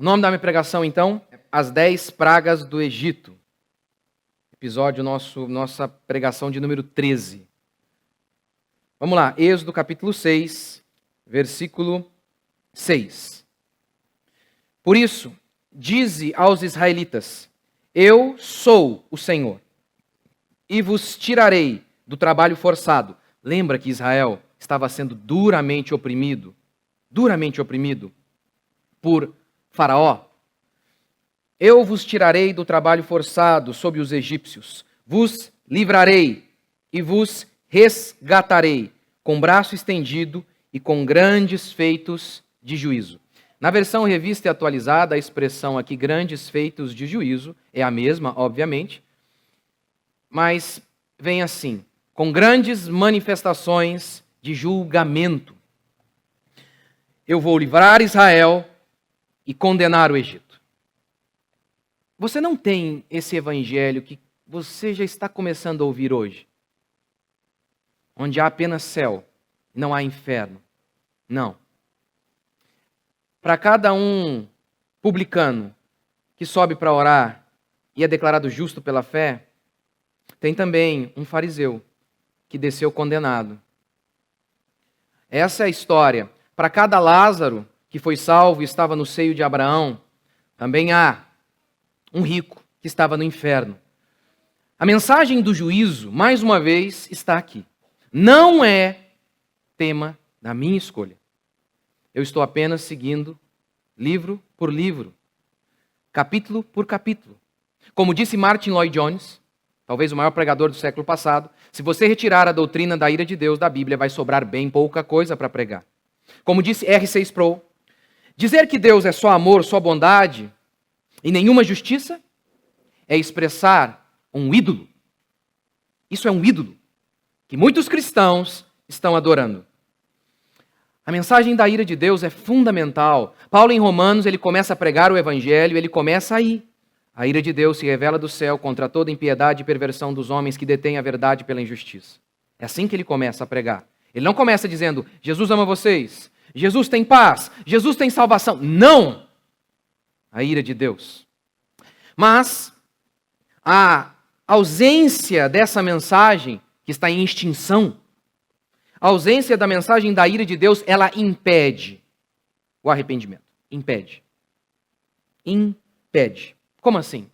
O nome da minha pregação, então, é As 10 Pragas do Egito. Episódio, nossa pregação de número 13. Vamos lá, Êxodo capítulo 6, versículo 6. Por isso, dize aos israelitas: Eu sou o Senhor, e vos tirarei do trabalho forçado. Lembra que Israel estava sendo duramente oprimido por Faraó? Eu vos tirarei do trabalho forçado sob os egípcios, vos livrarei e vos resgatarei com braço estendido e com grandes feitos de juízo. Na versão revista e atualizada, a expressão aqui, grandes feitos de juízo, é a mesma, obviamente, mas vem assim, com grandes manifestações de julgamento. Eu vou livrar Israel e condenar o Egito. Você não tem esse evangelho que você já está começando a ouvir hoje, onde há apenas céu, não há inferno. Não. Para cada um publicano que sobe para orar e é declarado justo pela fé, tem também um fariseu que desceu condenado. Essa é a história. Para cada Lázaro que foi salvo e estava no seio de Abraão, também há um rico que estava no inferno. A mensagem do juízo, mais uma vez, está aqui. Não é tema da minha escolha. Eu estou apenas seguindo livro por livro, capítulo por capítulo. Como disse Martin Lloyd Jones, talvez o maior pregador do século passado, se você retirar a doutrina da ira de Deus da Bíblia, vai sobrar bem pouca coisa para pregar. Como disse R.C. Sproul, dizer que Deus é só amor, só bondade e nenhuma justiça é expressar um ídolo. Isso é um ídolo que muitos cristãos estão adorando. A mensagem da ira de Deus é fundamental. Paulo, em Romanos, ele começa a pregar o evangelho, ele começa aí. A ira de Deus se revela do céu contra toda impiedade e perversão dos homens que detêm a verdade pela injustiça. É assim que ele começa a pregar. Ele não começa dizendo, Jesus ama vocês, Jesus tem paz, Jesus tem salvação. Não! A ira de Deus. Mas a ausência dessa mensagem, que está em extinção, a ausência da mensagem da ira de Deus, ela impede o arrependimento. Impede. Impede. Como assim?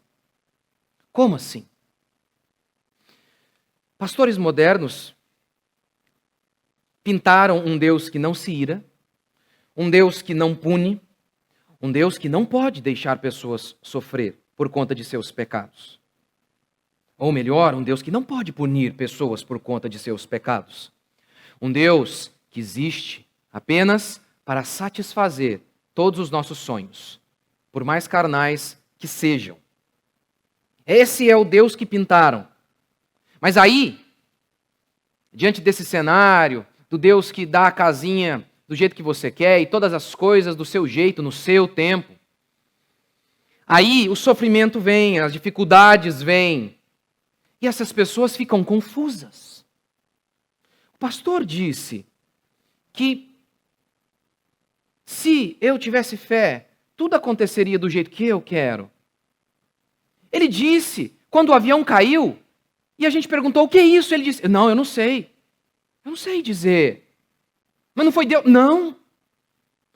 Como assim? Pastores modernos pintaram um Deus que não se ira, um Deus que não pune, um Deus que não pode deixar pessoas sofrer por conta de seus pecados. Ou melhor, um Deus que não pode punir pessoas por conta de seus pecados. Um Deus que existe apenas para satisfazer todos os nossos sonhos, por mais carnais que sejam. Esse é o Deus que pintaram. Mas aí, diante desse cenário, do Deus que dá a casinha do jeito que você quer e todas as coisas do seu jeito, no seu tempo, aí o sofrimento vem, as dificuldades vêm, e essas pessoas ficam confusas. O pastor disse que se eu tivesse fé, tudo aconteceria do jeito que eu quero. Ele disse, quando o avião caiu, e a gente perguntou, o que é isso? Ele disse, não, eu não sei. Eu não sei dizer. Mas não foi Deus? Não.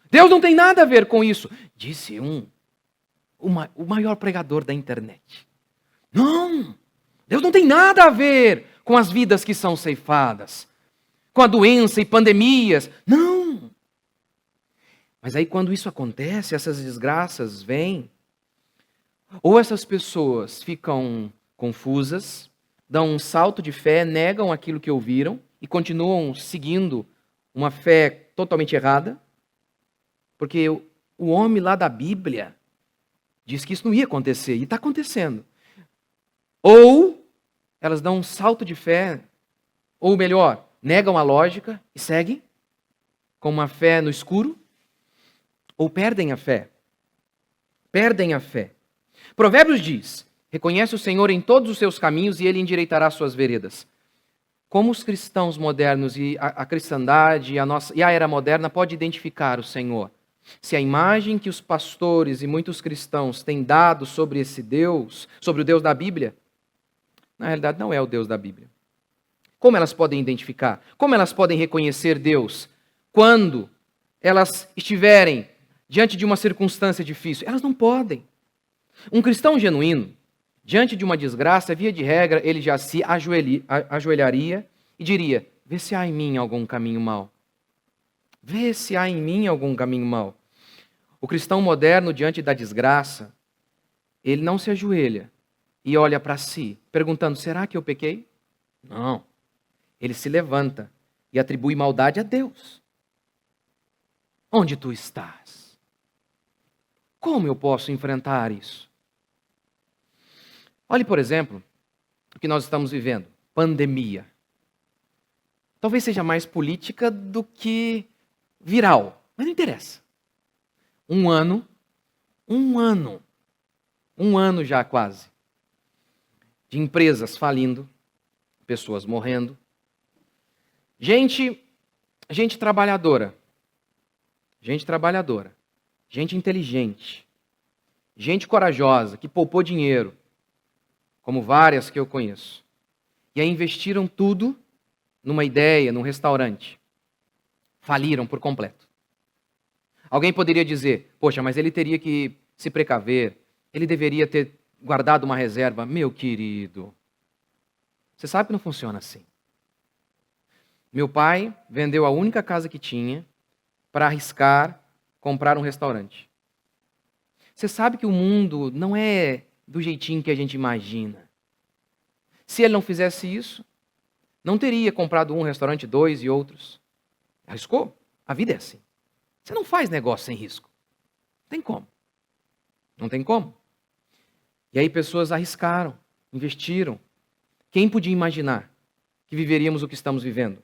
Deus não tem nada a ver com isso. Disse o maior pregador da internet. Não. Deus não tem nada a ver com as vidas que são ceifadas, com a doença e pandemias. Não. Mas aí quando isso acontece, essas desgraças vêm, ou essas pessoas ficam confusas, dão um salto de fé, negam aquilo que ouviram e continuam seguindo uma fé totalmente errada, porque o homem lá da Bíblia diz que isso não ia acontecer, e está acontecendo. Ou elas dão um salto de fé, ou melhor, negam a lógica e seguem com uma fé no escuro, ou perdem a fé. Perdem a fé. Provérbios diz, reconhece o Senhor em todos os seus caminhos e Ele endireitará suas veredas. Como os cristãos modernos e a cristandade e a era moderna pode identificar o Senhor? se a imagem que os pastores e muitos cristãos têm dado sobre esse Deus, sobre o Deus da Bíblia, na realidade não é o Deus da Bíblia. Como elas podem identificar? Como elas podem reconhecer Deus quando elas estiverem diante de uma circunstância difícil? Elas não podem. Um cristão genuíno, diante de uma desgraça, via de regra, ele já se ajoelharia e diria: vê se há em mim algum caminho mau. Vê se há em mim algum caminho mau. O cristão moderno, diante da desgraça, ele não se ajoelha e olha para si, perguntando: será que eu pequei? Não. Ele se levanta e atribui maldade a Deus. Onde tu estás? Como eu posso enfrentar isso? Olhe, por exemplo, o que nós estamos vivendo. Pandemia. Talvez seja mais política do que viral, mas não interessa. Um ano já quase, de empresas falindo, pessoas morrendo, gente trabalhadora, gente inteligente, gente corajosa, que poupou dinheiro, como várias que eu conheço, e aí investiram tudo numa ideia, num restaurante. Faliram por completo. Alguém poderia dizer: poxa, mas ele teria que se precaver, ele deveria ter guardado uma reserva. Meu querido, você sabe que não funciona assim. Meu pai vendeu a única casa que tinha para arriscar comprar um restaurante. Você sabe que o mundo não é do jeitinho que a gente imagina. Se ele não fizesse isso, não teria comprado um restaurante, dois e outros. Arriscou? A vida é assim. Você não faz negócio sem risco. Não tem como. Não tem como. E aí pessoas arriscaram, investiram. Quem podia imaginar que viveríamos o que estamos vivendo?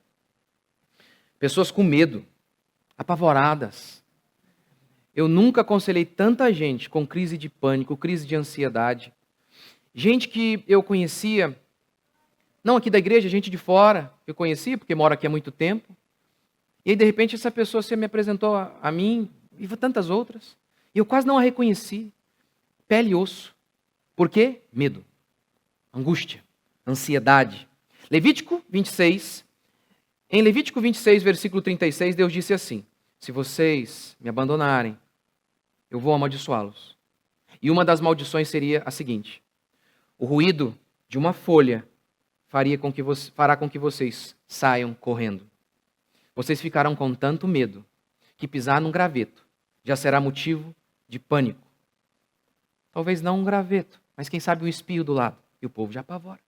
Pessoas com medo, apavoradas. Eu nunca aconselhei tanta gente com crise de pânico, crise de ansiedade. Gente que eu conhecia, não aqui da igreja, gente de fora, eu conheci porque moro aqui há muito tempo. E aí, de repente, essa pessoa se me apresentou a mim e tantas outras. E eu quase não a reconheci. Pele e osso. Por quê? Medo, angústia, ansiedade. Levítico 26. Em Levítico 26, versículo 36, Deus disse assim: se vocês me abandonarem, eu vou amaldiçoá-los. E uma das maldições seria a seguinte: o ruído de uma folha fará com que vocês saiam correndo. Vocês ficarão com tanto medo que pisar num graveto já será motivo de pânico. Talvez não um graveto, mas quem sabe um espinho do lado. E o povo já apavora.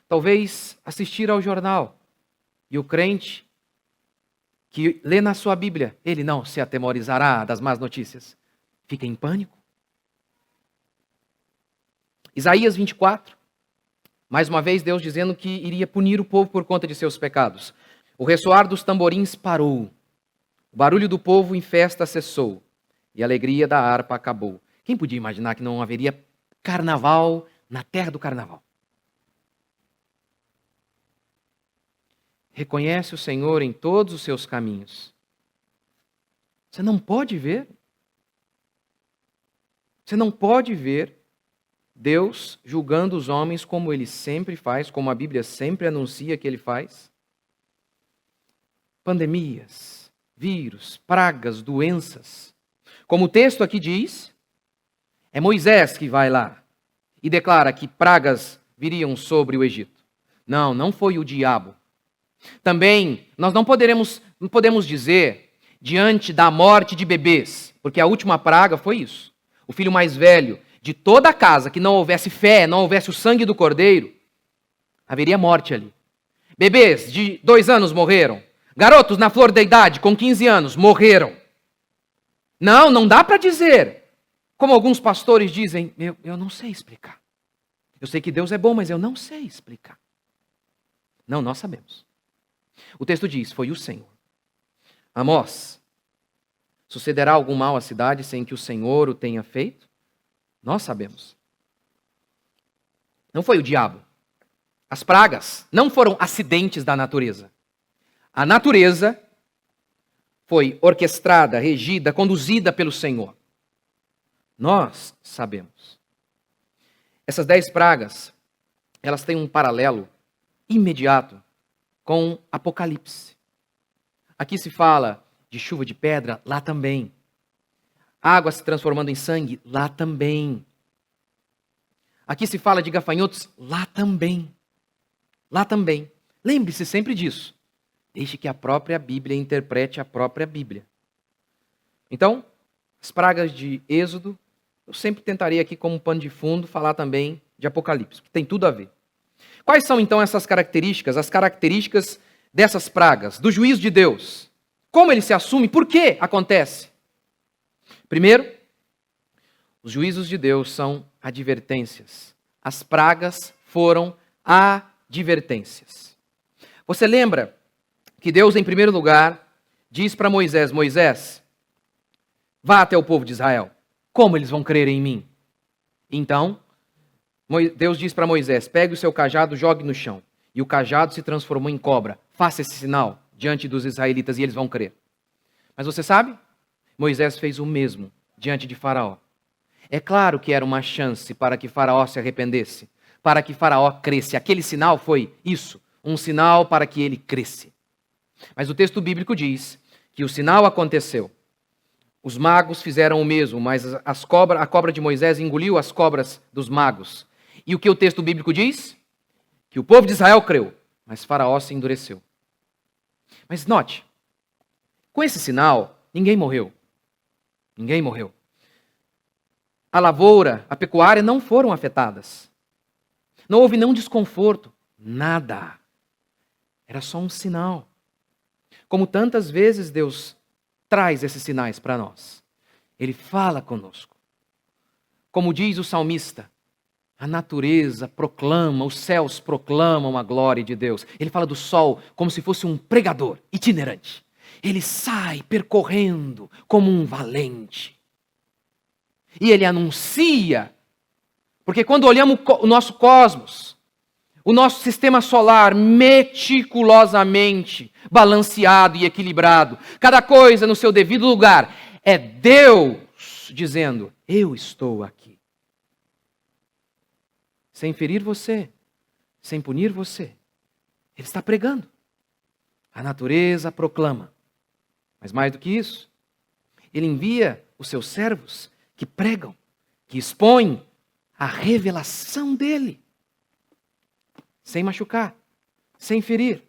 Talvez assistir ao jornal e o crente que lê na sua Bíblia, ele não se atemorizará das más notícias. Fica em pânico. Isaías 24. Mais uma vez Deus dizendo que iria punir o povo por conta de seus pecados. O ressoar dos tamborins parou. O barulho do povo em festa cessou. E a alegria da harpa acabou. Quem podia imaginar que não haveria carnaval na terra do carnaval? Reconhece o Senhor em todos os seus caminhos. Você não pode ver. Você não pode ver Deus julgando os homens como Ele sempre faz, como a Bíblia sempre anuncia que Ele faz. Pandemias, vírus, pragas, doenças. Como o texto aqui diz, é Moisés que vai lá e declara que pragas viriam sobre o Egito. Não foi o diabo. Também, nós não podemos dizer, diante da morte de bebês, porque a última praga foi isso. O filho mais velho de toda a casa, que não houvesse fé, não houvesse o sangue do cordeiro, haveria morte ali. Bebês de 2 anos morreram. Garotos na flor da idade, com 15 anos, morreram. Não dá para dizer, como alguns pastores dizem, eu não sei explicar. Eu sei que Deus é bom, mas eu não sei explicar. Não, nós sabemos. O texto diz, foi o Senhor. Amós, sucederá algum mal à cidade sem que o Senhor o tenha feito? Nós sabemos. Não foi o diabo. As pragas não foram acidentes da natureza. A natureza foi orquestrada, regida, conduzida pelo Senhor? Nós sabemos. Essas 10 pragas, elas têm um paralelo imediato com Apocalipse. Aqui se fala de chuva de pedra, lá também. Água se transformando em sangue, lá também. Aqui se fala de gafanhotos, lá também. Lá também. Lembre-se sempre disso. Deixe que a própria Bíblia interprete a própria Bíblia. Então, as pragas de Êxodo, eu sempre tentaria aqui como pano de fundo falar também de Apocalipse, que tem tudo a ver. Quais são então essas características, as características dessas pragas, do juízo de Deus? Como ele se assume? Por que acontece? Primeiro, os juízos de Deus são advertências. As pragas foram advertências. Você lembra que Deus, em primeiro lugar, diz para Moisés: Moisés, vá até o povo de Israel. Como eles vão crer em mim? Então, Deus diz para Moisés: pegue o seu cajado, jogue no chão. E o cajado se transformou em cobra. Faça esse sinal diante dos israelitas e eles vão crer. Mas você sabe? Moisés fez o mesmo diante de Faraó. É claro que era uma chance para que Faraó se arrependesse, para que Faraó cresce. Aquele sinal foi isso, um sinal para que ele cresce. Mas o texto bíblico diz que o sinal aconteceu. Os magos fizeram o mesmo, mas a cobra de Moisés engoliu as cobras dos magos. E o que o texto bíblico diz? Que o povo de Israel creu, mas Faraó se endureceu. Mas note, com esse sinal, ninguém morreu. Ninguém morreu. A lavoura, a pecuária não foram afetadas. Não houve nenhum desconforto. Nada. Era só um sinal. Como tantas vezes Deus traz esses sinais para nós. Ele fala conosco. Como diz o salmista, a natureza proclama, os céus proclamam a glória de Deus. Ele fala do sol como se fosse um pregador itinerante. Ele sai percorrendo como um valente. E ele anuncia, porque quando olhamos o nosso cosmos, o nosso sistema solar meticulosamente balanceado e equilibrado, cada coisa no seu devido lugar, é Deus dizendo: eu estou aqui. Sem ferir você, sem punir você. Ele está pregando. A natureza proclama. Mas mais do que isso, ele envia os seus servos que pregam, que expõem a revelação dele. Sem machucar, sem ferir.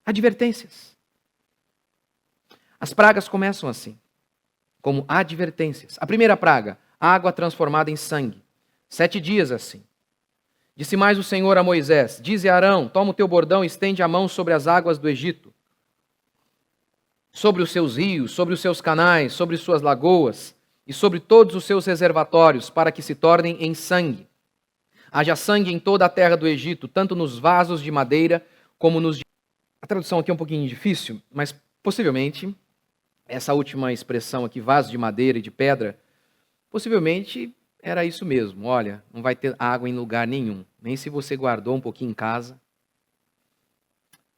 Advertências. As pragas começam assim, como advertências. A primeira praga, água transformada em sangue. 7 dias assim. Disse mais o Senhor a Moisés: dize a Arão, toma o teu bordão e estende a mão sobre as águas do Egito, sobre os seus rios, sobre os seus canais, sobre suas lagoas e sobre todos os seus reservatórios, para que se tornem em sangue. Haja sangue em toda a terra do Egito, tanto nos vasos de madeira como nos... A tradução aqui é um pouquinho difícil, mas possivelmente essa última expressão aqui, vaso de madeira e de pedra, possivelmente era isso mesmo. Olha, não vai ter água em lugar nenhum, nem se você guardou um pouquinho em casa.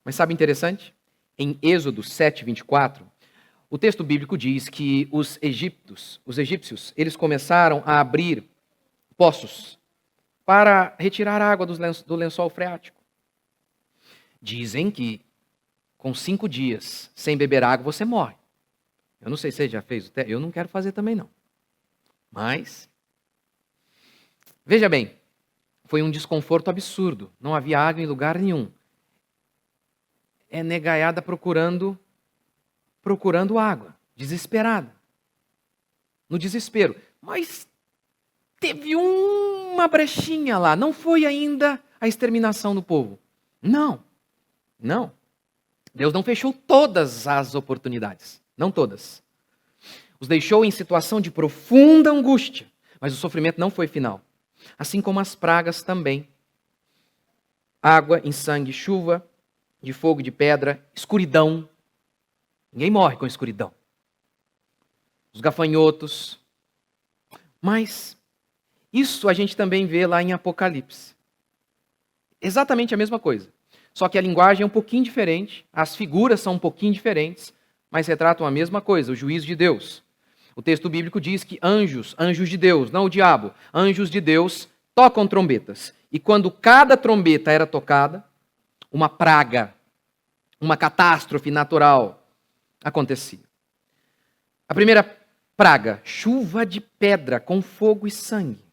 Mas sabe interessante? Em Êxodo 7, 24, o texto bíblico diz que os egípcios, eles começaram a abrir poços para retirar água do lençol freático. Dizem que com 5 dias sem beber água você morre. Eu não sei se você já fez o teste, eu não quero fazer também não. Mas, veja bem, foi um desconforto absurdo. Não havia água em lugar nenhum. É negaiada procurando água, desesperada. No desespero. Mas teve uma brechinha lá. Não foi ainda a exterminação do povo. Não. Deus não fechou todas as oportunidades. Não todas. Os deixou em situação de profunda angústia. Mas o sofrimento não foi final. Assim como as pragas também. Água em sangue, chuva de fogo, de pedra, escuridão. Ninguém morre com escuridão. Os gafanhotos. Mas isso a gente também vê lá em Apocalipse. Exatamente a mesma coisa. Só que a linguagem é um pouquinho diferente, as figuras são um pouquinho diferentes, mas retratam a mesma coisa, o juízo de Deus. O texto bíblico diz que anjos de Deus, não o diabo, anjos de Deus tocam trombetas. E quando cada trombeta era tocada, uma praga, uma catástrofe natural acontecia. A primeira praga, chuva de pedra com fogo e sangue.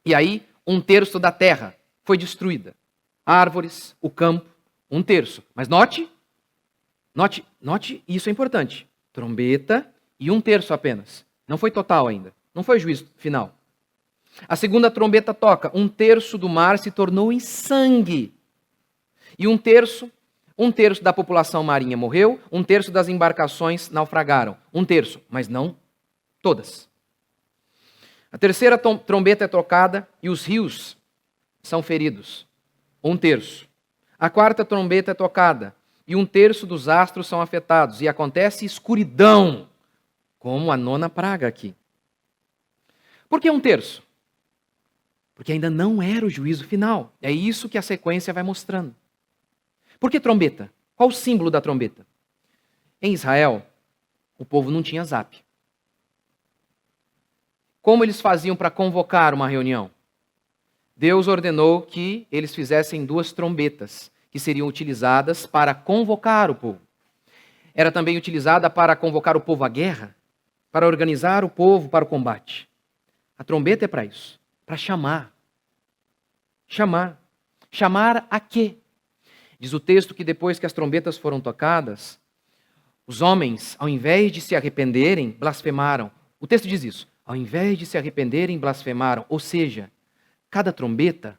E aí, 1/3 da terra foi destruída. Árvores, o campo, 1/3. Mas note, isso é importante. Trombeta e 1/3 apenas. Não foi total ainda. Não foi juízo final. A segunda trombeta toca, 1/3 do mar se tornou em sangue. E 1/3 da população marinha morreu, 1/3 das embarcações naufragaram. 1/3, mas não todas. A terceira trombeta é tocada e os rios são feridos. 1/3. A quarta trombeta é tocada e 1/3 dos astros são afetados. E acontece escuridão, como a 9ª praga aqui. Por que 1/3? Porque ainda não era o juízo final. É isso que a sequência vai mostrando. Por que trombeta? Qual o símbolo da trombeta? Em Israel, o povo não tinha zap. Como eles faziam para convocar uma reunião? Deus ordenou que eles fizessem 2 trombetas, que seriam utilizadas para convocar o povo. Era também utilizada para convocar o povo à guerra, para organizar o povo para o combate. A trombeta é para isso, para chamar. Chamar a quê? Diz o texto que depois que as trombetas foram tocadas, os homens, ao invés de se arrependerem, blasfemaram. O texto diz isso. Ao invés de se arrependerem, blasfemaram. Ou seja, cada trombeta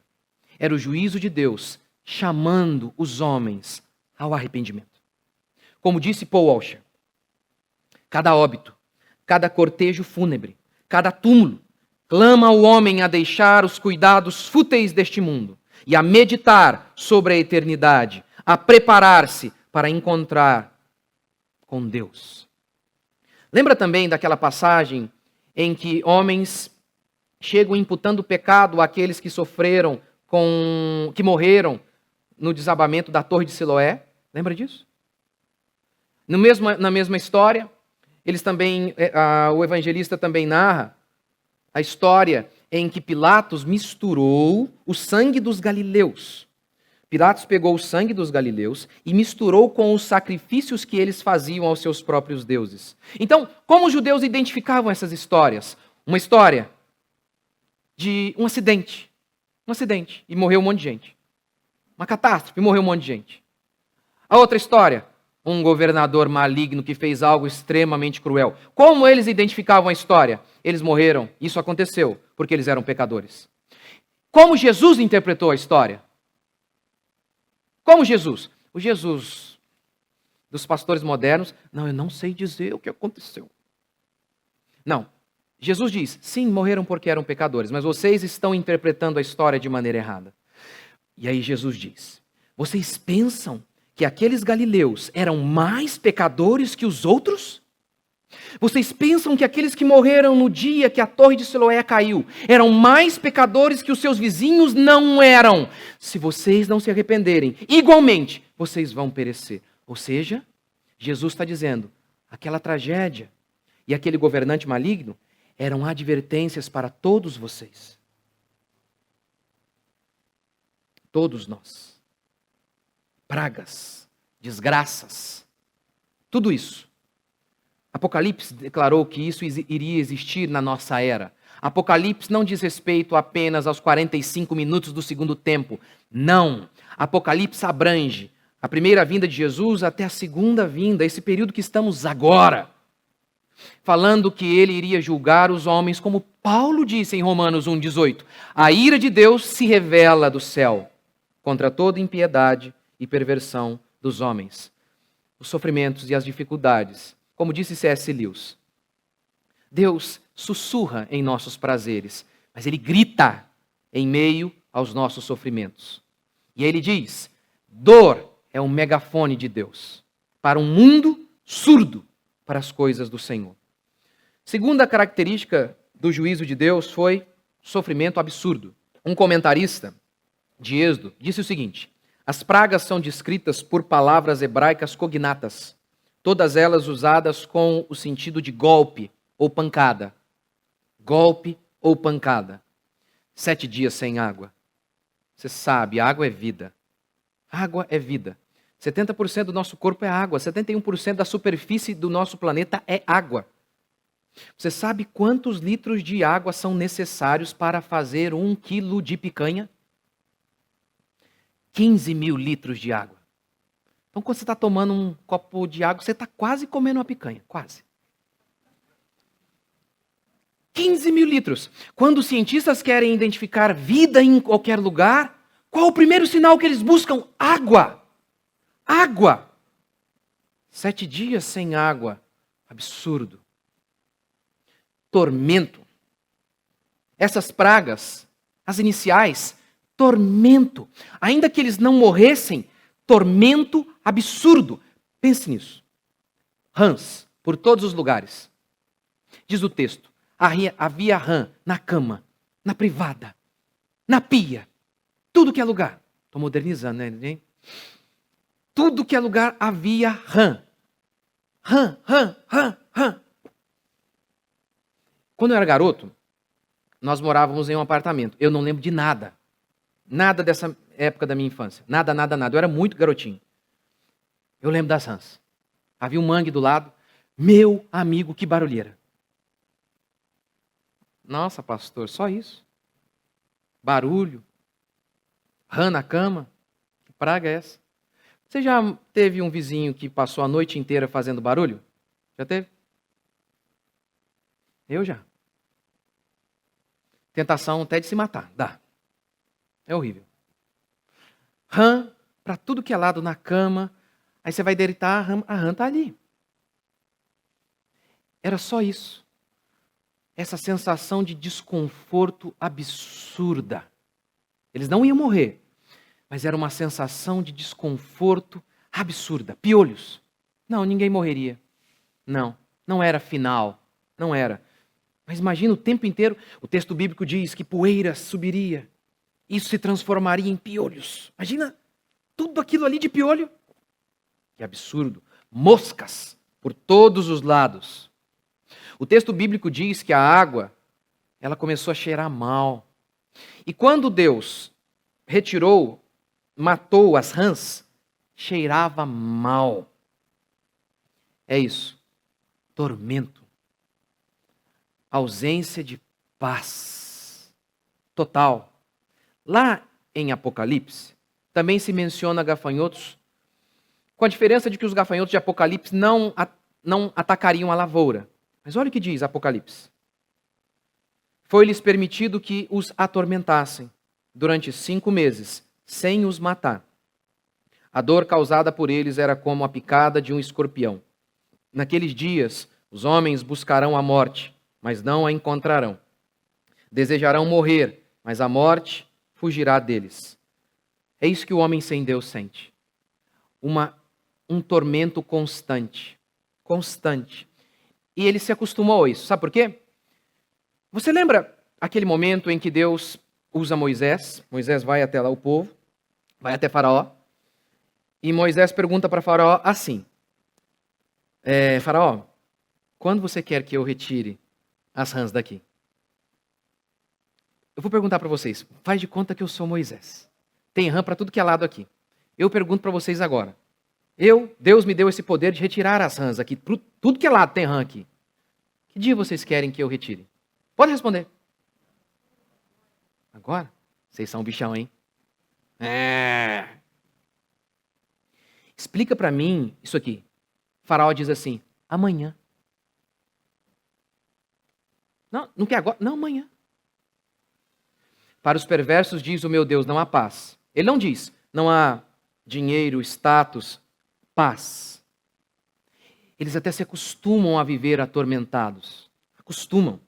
era o juízo de Deus chamando os homens ao arrependimento. Como disse Paul Washer, cada óbito, cada cortejo fúnebre, cada túmulo, clama o homem a deixar os cuidados fúteis deste mundo e a meditar sobre a eternidade, a preparar-se para encontrar com Deus. Lembra também daquela passagem em que homens chegam imputando pecado àqueles que sofreram, que morreram no desabamento da Torre de Siloé? Lembra disso? Na mesma história, o evangelista também narra a história em que Pilatos misturou o sangue dos galileus. Pilatos pegou o sangue dos galileus e misturou com os sacrifícios que eles faziam aos seus próprios deuses. Então, como os judeus identificavam essas histórias? Uma história de um acidente. E morreu um monte de gente. Uma catástrofe, e morreu um monte de gente. A outra história, um governador maligno que fez algo extremamente cruel. Como eles identificavam a história? Eles morreram, isso aconteceu, porque eles eram pecadores. Como Jesus interpretou a história? Como Jesus? O Jesus dos pastores modernos, não, eu não sei dizer o que aconteceu. Não, Jesus diz, sim, morreram porque eram pecadores, mas vocês estão interpretando a história de maneira errada. E aí Jesus diz, vocês pensam que aqueles galileus eram mais pecadores que os outros? Vocês pensam que aqueles que morreram no dia que a Torre de Siloé caiu eram mais pecadores que os seus vizinhos? Não eram. Se vocês não se arrependerem, igualmente, vocês vão perecer. Ou seja, Jesus está dizendo, aquela tragédia e aquele governante maligno eram advertências para todos vocês. Todos nós. Pragas, desgraças, tudo isso. Apocalipse declarou que isso iria existir na nossa era. Apocalipse não diz respeito apenas aos 45 minutos do segundo tempo. Não. Apocalipse abrange a primeira vinda de Jesus até a segunda vinda, esse período que estamos agora. Falando que ele iria julgar os homens, como Paulo disse em Romanos 1,18. A ira de Deus se revela do céu contra toda impiedade e perversão dos homens. Os sofrimentos e as dificuldades. Como disse C.S. Lewis, Deus sussurra em nossos prazeres, mas Ele grita em meio aos nossos sofrimentos. E Ele diz, dor é um megafone de Deus para um mundo surdo para as coisas do Senhor. Segunda característica do juízo de Deus foi sofrimento absurdo. Um comentarista de Êxodo disse o seguinte, as pragas são descritas por palavras hebraicas cognatas, todas elas usadas com o sentido de golpe ou pancada. Golpe ou pancada. 7 dias sem água. Você sabe, água é vida. Água é vida. 70% do nosso corpo é água. 71% da superfície do nosso planeta é água. Você sabe quantos litros de água são necessários para fazer 1 quilo de picanha? 15 mil litros de água. Então, quando você está tomando um copo de água, você está quase comendo uma picanha. Quase. 15 mil litros. Quando os cientistas querem identificar vida em qualquer lugar, qual o primeiro sinal que eles buscam? Água. Água. 7 dias sem água. Absurdo. Tormento. Essas pragas, as iniciais, tormento. Ainda que eles não morressem, tormento absurdo. Pense nisso. Rãs, por todos os lugares. Diz o texto, havia rã na cama, na privada, na pia, tudo que é lugar. Estou modernizando, né, gente? Tudo que é lugar havia rã. Rã, rã, rã, rã. Quando eu era garoto, nós morávamos em um apartamento. Eu não lembro de nada. Nada dessa época da minha infância. Nada, nada, nada. Eu era muito garotinho. Eu lembro das rãs. Havia um mangue do lado. Meu amigo, que barulheira. Nossa, pastor, só isso? Barulho. Rã na cama. Que praga é essa? Você já teve um vizinho que passou a noite inteira fazendo barulho? Já teve? Eu já. Tentação até de se matar. Dá. É horrível. Rã para tudo que é lado na cama. Aí você vai deitar, a rã está ali. Era só isso. Essa sensação de desconforto absurda. Eles não iam morrer, mas era uma sensação de desconforto absurda. Piolhos. Não, ninguém morreria. Não, não era final. Não era. Mas imagina o tempo inteiro, o texto bíblico diz que poeira subiria. Isso se transformaria em piolhos. Imagina tudo aquilo ali de piolho. Que absurdo. Moscas por todos os lados. O texto bíblico diz que a água, ela começou a cheirar mal. E quando Deus retirou, matou as rãs, cheirava mal. É isso. Tormento. Ausência de paz. Total. Lá em Apocalipse, também se menciona gafanhotos, com a diferença de que os gafanhotos de Apocalipse não atacariam a lavoura. Mas olha o que diz Apocalipse. Foi-lhes permitido que os atormentassem durante 5 meses, sem os matar. A dor causada por eles era como a picada de um escorpião. Naqueles dias, os homens buscarão a morte, mas não a encontrarão. Desejarão morrer, mas a morte fugirá deles. É isso que o homem sem Deus sente. Um tormento constante. Constante. E ele se acostumou a isso. Sabe por quê? Você lembra aquele momento em que Deus usa Moisés? Moisés vai até lá o povo, vai até Faraó. E Moisés pergunta para Faraó assim. Faraó, quando você quer que eu retire as rãs daqui? Eu vou perguntar para vocês. Faz de conta que eu sou Moisés. Tem rã para tudo que é lado aqui. Eu pergunto para vocês agora. Deus me deu esse poder de retirar as rãs aqui. Tudo que é lado tem rã aqui. Que dia vocês querem que eu retire? Pode responder. Agora? Vocês são um bichão, hein? Explica para mim isso aqui. Faraó diz assim, amanhã. Não quer agora? Não, amanhã. Para os perversos diz o meu Deus, não há paz. Ele não diz, não há dinheiro, status, paz. Eles até se acostumam a viver atormentados. Acostumam.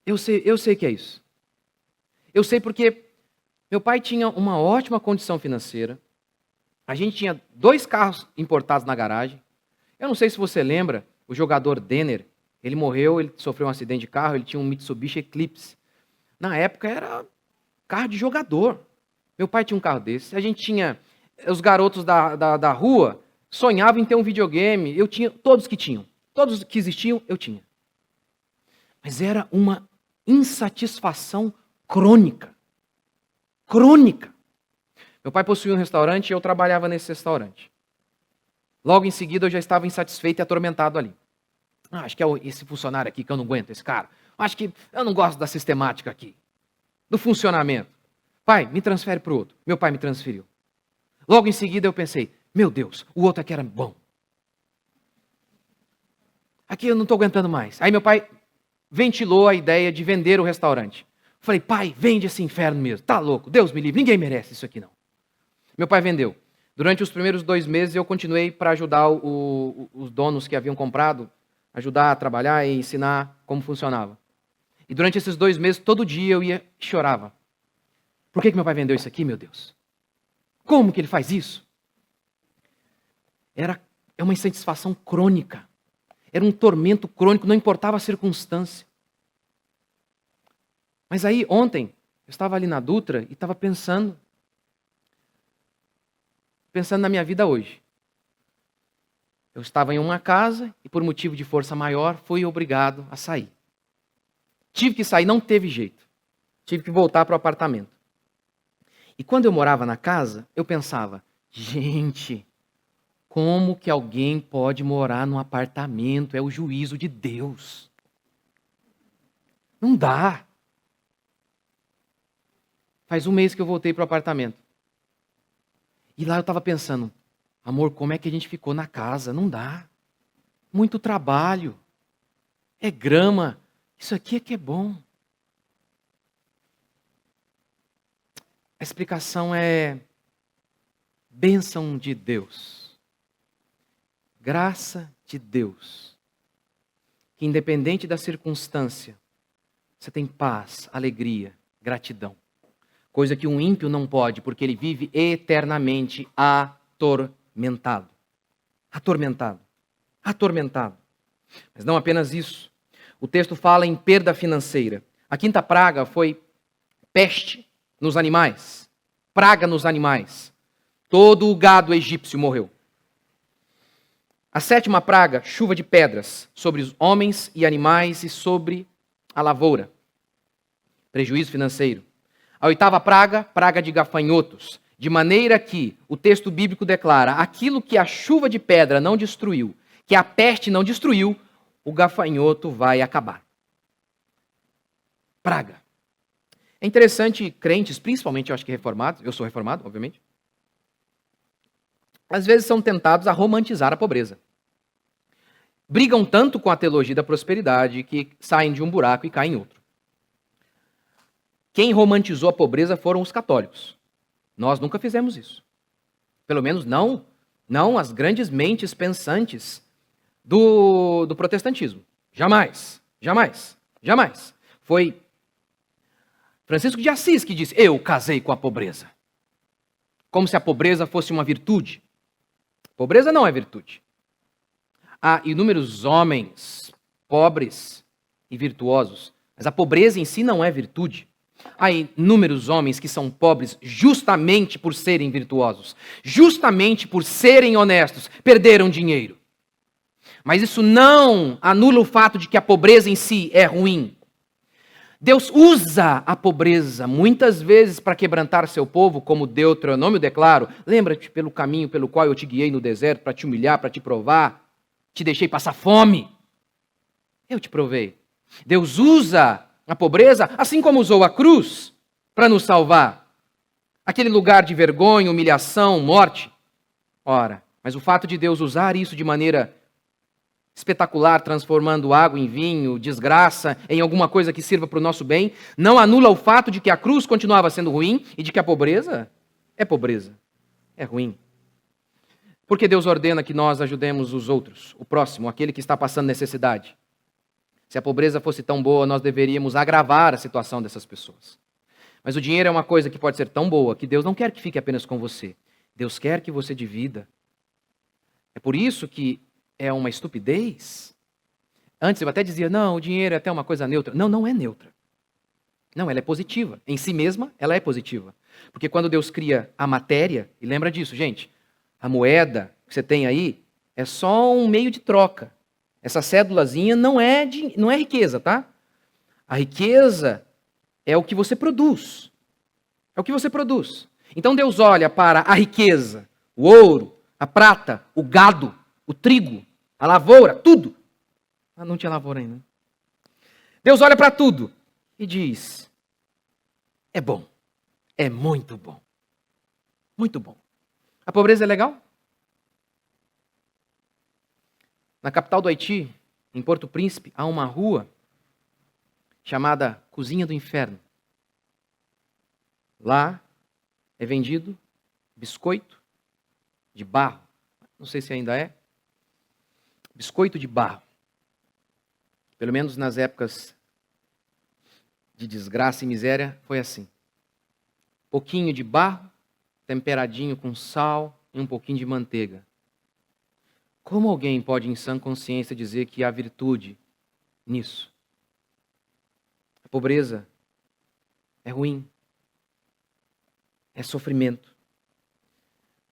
Eu sei que é isso. Eu sei porque meu pai tinha uma ótima condição financeira. A gente tinha 2 carros importados na garagem. Eu não sei se você lembra, o jogador Denner, ele morreu, ele sofreu um acidente de carro, ele tinha um Mitsubishi Eclipse. Na época era carro de jogador. Meu pai tinha um carro desse. A gente tinha os garotos da rua, sonhava em ter um videogame, eu tinha, todos que tinham, todos que existiam, eu tinha. Mas era uma insatisfação crônica. Crônica. Meu pai possuía um restaurante e eu trabalhava nesse restaurante. Logo em seguida eu já estava insatisfeito e atormentado ali. Acho que é esse funcionário aqui que eu não aguento, esse cara. Acho que eu não gosto da sistemática aqui, do funcionamento. Pai, me transfere para o outro. Meu pai me transferiu. Logo em seguida eu pensei, meu Deus, o outro aqui era bom. Aqui eu não estou aguentando mais. Aí meu pai ventilou a ideia de vender o restaurante. Falei, pai, vende esse inferno mesmo. Tá louco, Deus me livre, ninguém merece isso aqui não. Meu pai vendeu. Durante os primeiros 2 meses eu continuei para ajudar os donos que haviam comprado, ajudar a trabalhar e ensinar como funcionava. E durante esses 2 meses, todo dia eu ia e chorava. Por que meu pai vendeu isso aqui, meu Deus? Como que ele faz isso? É uma insatisfação crônica. Era um tormento crônico, não importava a circunstância. Mas aí, ontem, eu estava ali na Dutra e estava pensando na minha vida hoje. Eu estava em uma casa e, por motivo de força maior, fui obrigado a sair. Tive que sair, não teve jeito. Tive que voltar para o apartamento. E quando eu morava na casa, eu pensava, gente, como que alguém pode morar num apartamento? É o juízo de Deus. Não dá. Faz 1 mês que eu voltei para o apartamento. E lá eu estava pensando, amor, como é que a gente ficou na casa? Não dá. Muito trabalho. É grama. Isso aqui é que é bom. A explicação é bênção de Deus. Graça de Deus. Que independente da circunstância, você tem paz, alegria, gratidão. Coisa que um ímpio não pode, porque ele vive eternamente atormentado. Atormentado. Atormentado. Mas não apenas isso. O texto fala em perda financeira. A 5ª praga foi peste nos animais. Praga nos animais. Todo o gado egípcio morreu. A 7ª praga, chuva de pedras sobre os homens e animais e sobre a lavoura. Prejuízo financeiro. A 8ª praga, praga de gafanhotos. De maneira que o texto bíblico declara, aquilo que a chuva de pedra não destruiu, que a peste não destruiu, o gafanhoto vai acabar. Praga. É interessante, crentes, principalmente eu acho que reformados, eu sou reformado, obviamente, às vezes são tentados a romantizar a pobreza. Brigam tanto com a teologia da prosperidade que saem de um buraco e caem em outro. Quem romantizou a pobreza foram os católicos. Nós nunca fizemos isso. Pelo menos não as grandes mentes pensantes do protestantismo. Jamais, jamais, jamais. Foi Francisco de Assis que disse, eu casei com a pobreza. Como se a pobreza fosse uma virtude. Pobreza não é virtude. Há inúmeros homens pobres e virtuosos, mas a pobreza em si não é virtude. Há inúmeros homens que são pobres justamente por serem virtuosos, justamente por serem honestos, perderam dinheiro. Mas isso não anula o fato de que a pobreza em si é ruim. Deus usa a pobreza muitas vezes para quebrantar seu povo, como Deuteronômio declara. Lembra-te pelo caminho pelo qual eu te guiei no deserto para te humilhar, para te provar. Te deixei passar fome. Eu te provei. Deus usa a pobreza, assim como usou a cruz, para nos salvar. Aquele lugar de vergonha, humilhação, morte. Ora, mas o fato de Deus usar isso de maneira espetacular, transformando água em vinho, desgraça em alguma coisa que sirva para o nosso bem, não anula o fato de que a cruz continuava sendo ruim e de que a pobreza, é ruim. Porque Deus ordena que nós ajudemos os outros, o próximo, aquele que está passando necessidade. Se a pobreza fosse tão boa, nós deveríamos agravar a situação dessas pessoas. Mas o dinheiro é uma coisa que pode ser tão boa que Deus não quer que fique apenas com você. Deus quer que você divida. É por isso que é uma estupidez. Antes eu até dizia, não, o dinheiro é até uma coisa neutra. Não, não é neutra. Não, ela é positiva. Em si mesma, ela é positiva. Porque quando Deus cria a matéria, e lembra disso, gente, a moeda que você tem aí é só um meio de troca. Essa cédulazinha não é riqueza, tá? A riqueza é o que você produz. É o que você produz. Então Deus olha para a riqueza, o ouro, a prata, o gado, o trigo, a lavoura, tudo. Ah, não tinha lavoura ainda. Deus olha para tudo e diz: é bom, é muito bom, muito bom. A pobreza é legal? Na capital do Haiti, em Porto Príncipe, há uma rua chamada Cozinha do Inferno. Lá é vendido biscoito de barro. Não sei se ainda é. Biscoito de barro. Pelo menos nas épocas de desgraça e miséria, foi assim. Pouquinho de barro, temperadinho com sal e um pouquinho de manteiga. Como alguém pode, em sã consciência, dizer que há virtude nisso? A pobreza é ruim. É sofrimento.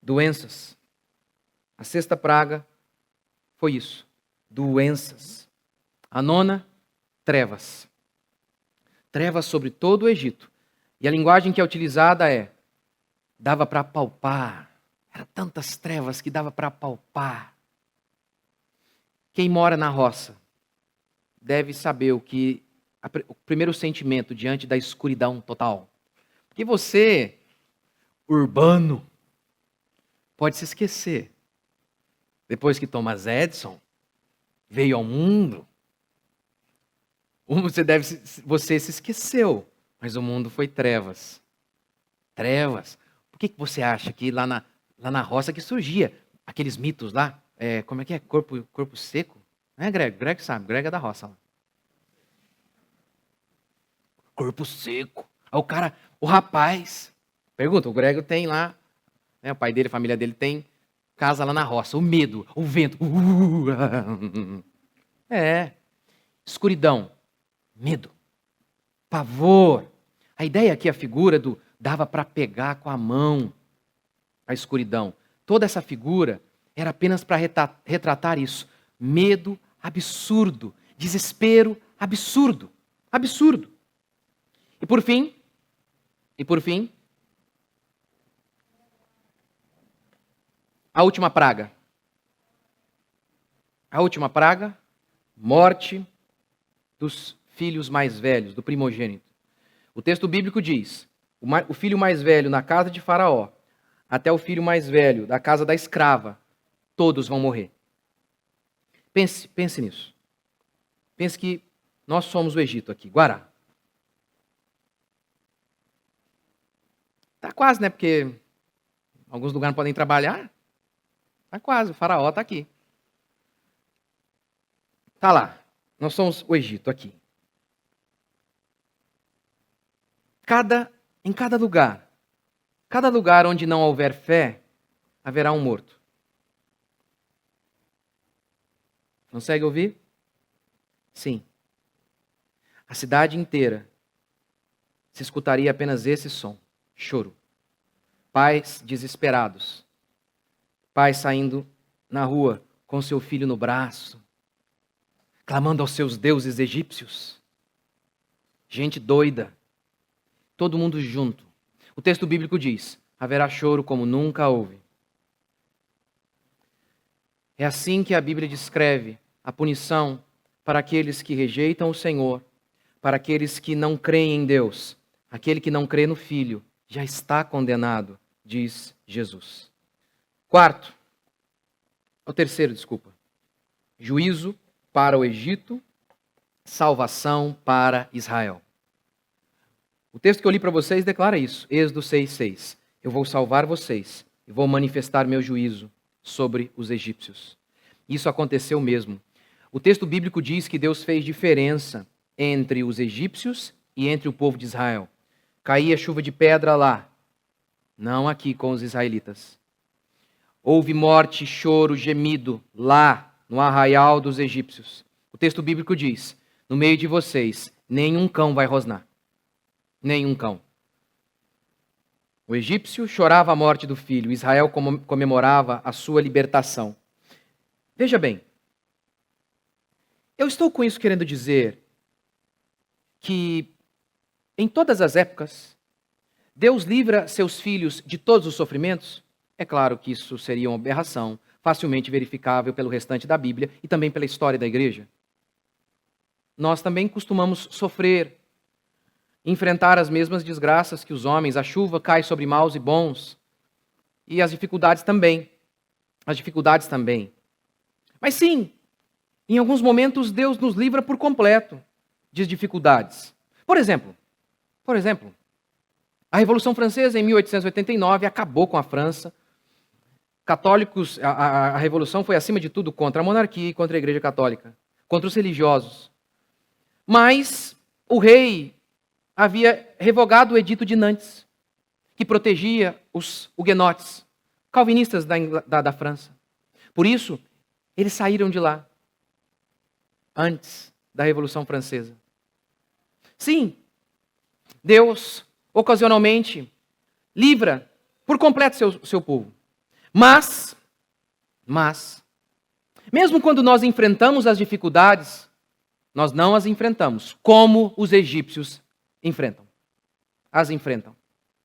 Doenças. A sexta praga foi isso. Doenças. A nona, trevas. Trevas sobre todo o Egito. E a linguagem que é utilizada é: dava para palpar. Eram tantas trevas que dava para palpar. Quem mora na roça deve saber o primeiro sentimento diante da escuridão total. Porque você, urbano, pode se esquecer. Depois que Thomas Edison veio ao mundo, você se esqueceu, mas o mundo foi trevas. Trevas. Por que você acha que lá na roça que surgia aqueles mitos lá? Como é que é? Corpo seco? Não é, Greg? Greg sabe. Greg é da roça lá. Corpo seco. Aí o rapaz, pergunta, o Greg tem lá, né, o pai dele, a família dele tem casa lá na roça. O medo, o vento. Escuridão. Medo. Pavor. A ideia aqui, a figura do dava para pegar com a mão a escuridão. Toda essa figura era apenas para retratar isso. Medo absurdo. Desespero absurdo. Absurdo. E por fim, a última praga. A última praga, morte dos filhos mais velhos, do primogênito. O texto bíblico diz: o filho mais velho na casa de Faraó, até o filho mais velho da casa da escrava, todos vão morrer. Pense nisso. Pense que nós somos o Egito aqui, Guará. Tá quase, né? Porque alguns lugares não podem trabalhar. Tá quase, o Faraó tá aqui. Tá lá. Nós somos o Egito aqui. Em cada lugar onde não houver fé, haverá um morto. Consegue ouvir? Sim. A cidade inteira se escutaria apenas esse som, choro. Pais desesperados. Pais saindo na rua com seu filho no braço, clamando aos seus deuses egípcios. Gente doida. Todo mundo junto. O texto bíblico diz: haverá choro como nunca houve. É assim que a Bíblia descreve a punição para aqueles que rejeitam o Senhor, para aqueles que não creem em Deus. Aquele que não crê no Filho já está condenado, diz Jesus. Terceiro, juízo para o Egito, salvação para Israel. O texto que eu li para vocês declara isso, Êxodo 6:6. Eu vou salvar vocês e vou manifestar meu juízo sobre os egípcios. Isso aconteceu mesmo. O texto bíblico diz que Deus fez diferença entre os egípcios e entre o povo de Israel. Caía chuva de pedra lá, não aqui com os israelitas. Houve morte, choro, gemido lá no arraial dos egípcios. O texto bíblico diz: no meio de vocês, nenhum cão vai rosnar. Nenhum cão. O egípcio chorava a morte do filho, Israel comemorava a sua libertação. Veja bem, eu estou com isso querendo dizer que em todas as épocas, Deus livra seus filhos de todos os sofrimentos? É claro que isso seria uma aberração, facilmente verificável pelo restante da Bíblia e também pela história da igreja. Nós também costumamos sofrer, enfrentar as mesmas desgraças que os homens. A chuva cai sobre maus e bons. E as dificuldades também. As dificuldades também. Mas sim, em alguns momentos Deus nos livra por completo de dificuldades. Por exemplo, a Revolução Francesa em 1889 acabou com a França. Católicos, a Revolução foi acima de tudo contra a monarquia e contra a Igreja Católica, contra os religiosos. Mas o rei havia revogado o Edito de Nantes, que protegia os huguenotes, calvinistas da França. Por isso, eles saíram de lá, antes da Revolução Francesa. Sim, Deus, ocasionalmente, livra por completo seu povo. Mas, mesmo quando nós enfrentamos as dificuldades, nós não as enfrentamos como os egípcios as enfrentam.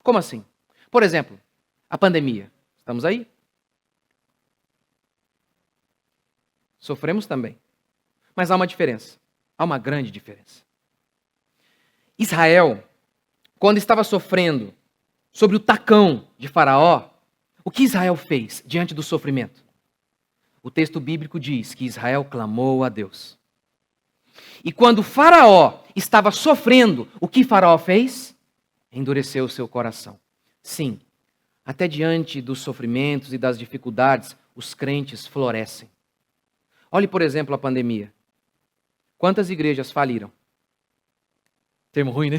Como assim? Por exemplo, a pandemia. Estamos aí? Sofremos também. Mas há uma diferença. Há uma grande diferença. Israel, quando estava sofrendo sobre o tacão de Faraó, o que Israel fez diante do sofrimento? O texto bíblico diz que Israel clamou a Deus. E quando Faraó estava sofrendo, o que Faraó fez? Endureceu o seu coração. Sim, até diante dos sofrimentos e das dificuldades, os crentes florescem. Olhe, por exemplo, a pandemia. Quantas igrejas faliram? Termo ruim, né?